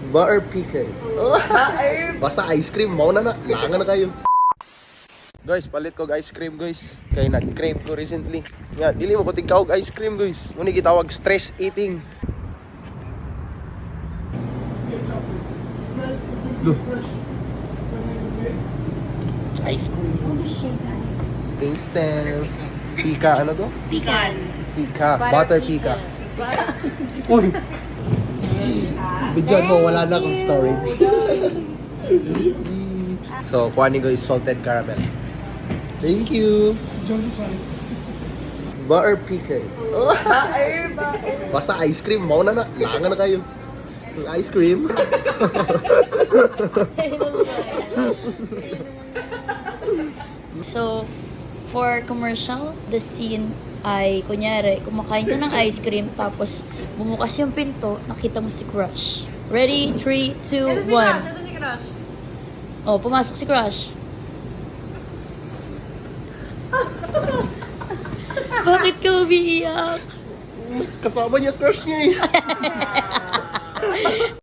Butter pecan. Basta ice cream, mauna na. Langan na kayo. Guys, palit ko ice cream guys. Kaya nag-crave ko recently. Yan, dili mo ko tigkaog ice cream guys. Muna gitawag stress eating. Look. Ice cream. Oh shit, guys. Taste test. Pika, ano to? Pecan. Pika. Butter pika. Uy! Bidyan mo, wala na akong storage. So, kuha ni guys salted caramel. Thank you. Butter pecan. Basta ice cream, mauna na. Langan na kayo. Ice cream. So, for commercial, the scene ay, kunyari, kumakain ka ng ice cream, tapos bumukas yung pinto, nakita mo si Crush. Ready? 3, 2, 1. Oh, pumasok si Crush. Bakit ka umiiyak? Kasama niya crush niya eh.